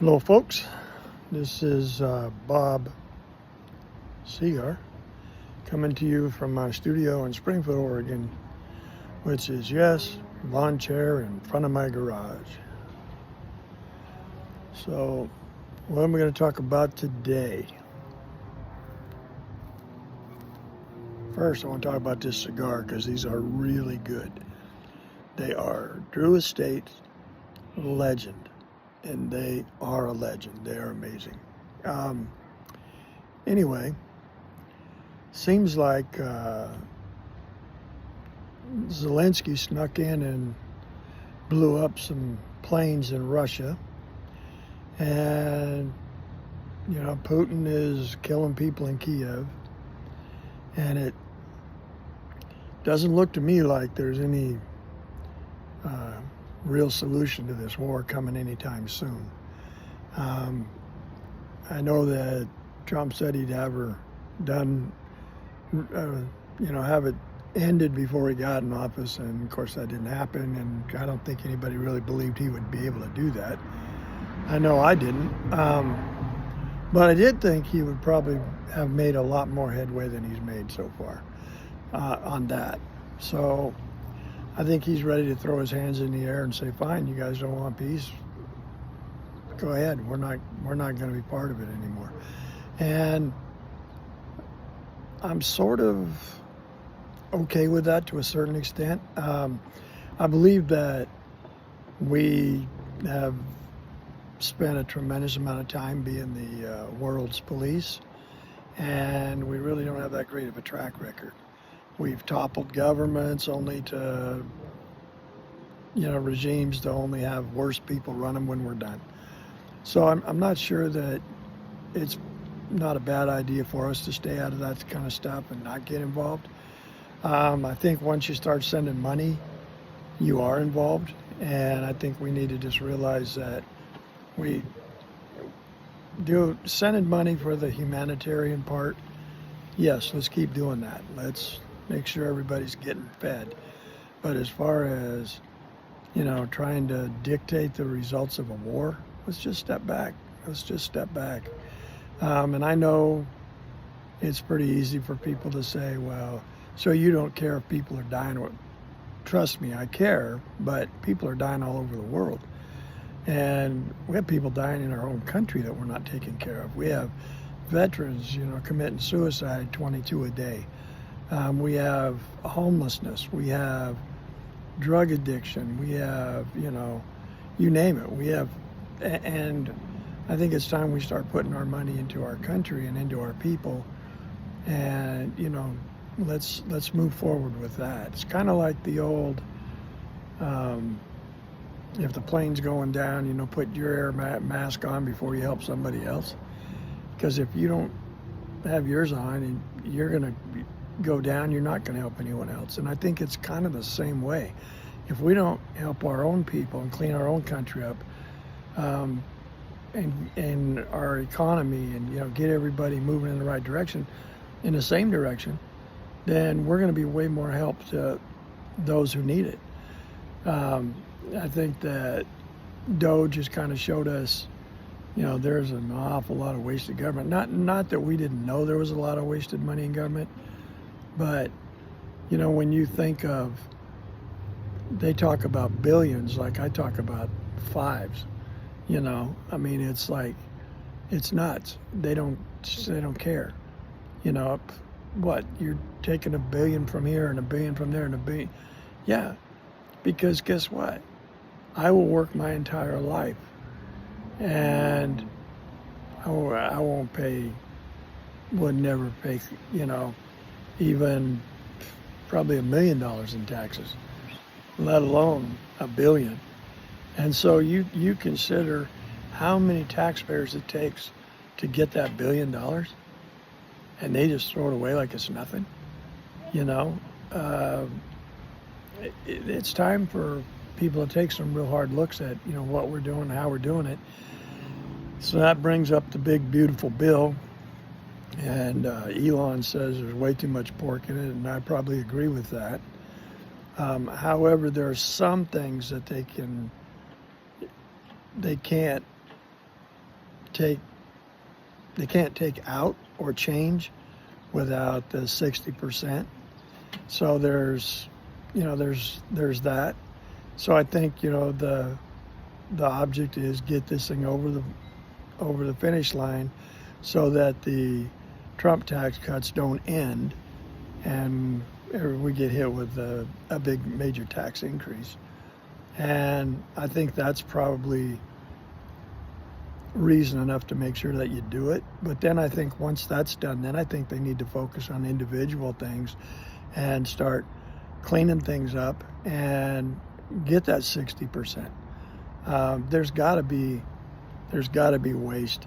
Hello folks, this is Bob C-Gar coming to you from my studio in Springfield, Oregon, which is, yes, lawn chair in front of my garage. So what am I going to talk about today? First, I want to talk about this cigar because these are really good. They are Drew Estate Legend, and they are a legend. They are amazing. Anyway, seems like Zelensky snuck in and blew up some planes in Russia, and Putin is killing people in Kiev, and it doesn't look to me like there's any real solution to this war coming anytime soon. I know that Trump said he'd have her done, have it ended before he got in office, and of course that didn't happen, and I don't think anybody really believed he would be able to do that. I know I didn't, but I did think he would probably have made a lot more headway than he's made so far on that. So I think he's ready to throw his hands in the air and say, fine, you guys don't want peace, go ahead, we're not going to be part of it anymore. And I'm sort of okay with that to a certain extent. I believe that we have spent a tremendous amount of time being the world's police, and we really don't have that great of a track record. We've toppled governments only to, regimes to only have worse people run them when we're done. So I'm not sure that it's not a bad idea for us to stay out of that kind of stuff and not get involved. I think once you start sending money, you are involved, and I think we need to just realize that we do sending money for the humanitarian part. Yes, let's keep doing that. Let's make sure everybody's getting fed. But as far as, trying to dictate the results of a war, let's just step back. Let's just step back. And I know it's pretty easy for people to say, well, so you don't care if people are dying. Trust me, I care, but people are dying all over the world. And we have people dying in our own country that we're not taking care of. We have veterans, committing suicide 22 a day. We have homelessness. We have drug addiction. We have, you name it. We have, and I think it's time we start putting our money into our country and into our people, and let's move forward with that. It's kind of like the old, if the plane's going down, put your air mask on before you help somebody else, because if you don't have yours on and you're going to go down, you're not going to help anyone else. And I think it's kind of the same way. If we don't help our own people and clean our own country up, and our economy, and get everybody moving in the right direction, in the same direction, then we're going to be way more help to those who need it. I think that Doge has kind of showed us, there's an awful lot of wasted government. Not that we didn't know there was a lot of wasted money in government, but when you think of, they talk about billions like I talk about fives. It's like, it's nuts. They don't care. What, you're taking $1 billion from here and $1 billion from there and $1 billion. Yeah, because guess what? I will work my entire life, and I won't pay, would never pay, even probably $1 million in taxes, let alone $1 billion. And so you consider how many taxpayers it takes to get that $1 billion, and they just throw it away like it's nothing. It's time for people to take some real hard looks at what we're doing and how we're doing it. So that brings up the big beautiful bill, and Elon says there's way too much pork in it, and I probably agree with that. However, there are some things that they can't they can't take out or change without the 60%. So there's that. So I think the object is get this thing over the finish line, so that the Trump tax cuts don't end, and we get hit with a big major tax increase. And I think that's probably reason enough to make sure that you do it. But then I think once that's done, then I think they need to focus on individual things and start cleaning things up and get that 60%. There's got to be waste,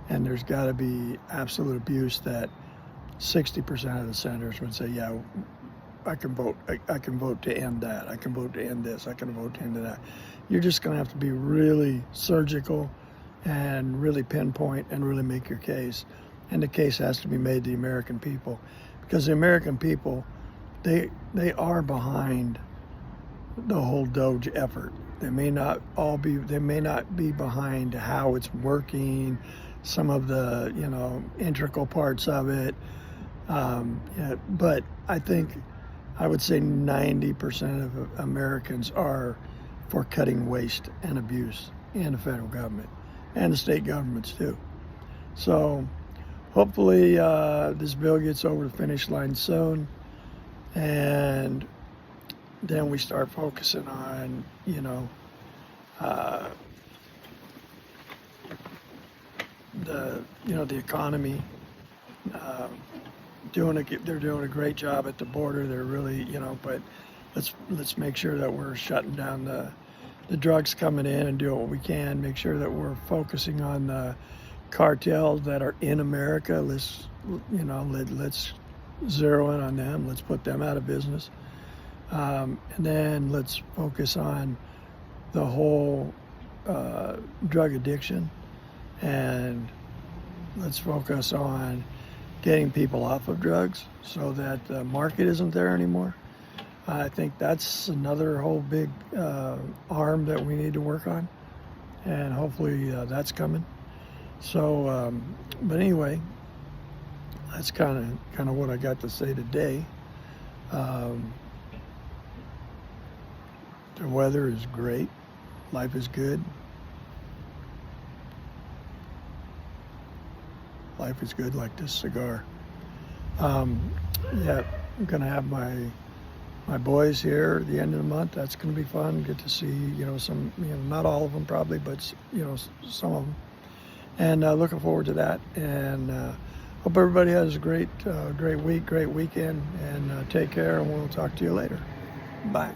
and there's got to be absolute abuse that 60% of the senators would say, yeah, I can vote. I can vote to end that. I can vote to end this. I can vote to end that. You're just going to have to be really surgical and really pinpoint and really make your case. And the case has to be made to the American people, because the American people, they are behind the whole Doge effort. They may not be behind how it's working, some of the integral parts of it. But I would say 90% of Americans are for cutting waste and abuse in the federal government and the state governments too. So hopefully this bill gets over the finish line soon, and then we start focusing on the economy. They're doing a great job at the border. They're really, but let's make sure that we're shutting down the drugs coming in and doing what we can. Make sure that we're focusing on the cartels that are in America. Let's zero in on them. Let's put them out of business. And then let's focus on the whole drug addiction, and let's focus on getting people off of drugs so that the market isn't there anymore. I think that's another whole big arm that we need to work on, and hopefully that's coming. So, but anyway, that's kind of what I got to say today. The weather is great. Life is good. Life is good like this cigar. Yeah, I'm gonna have my boys here at the end of the month. That's gonna be fun. Get to see some, not all of them probably, but some of them. And looking forward to that. And hope everybody has a great week, great weekend. And take care. And we'll talk to you later. Bye.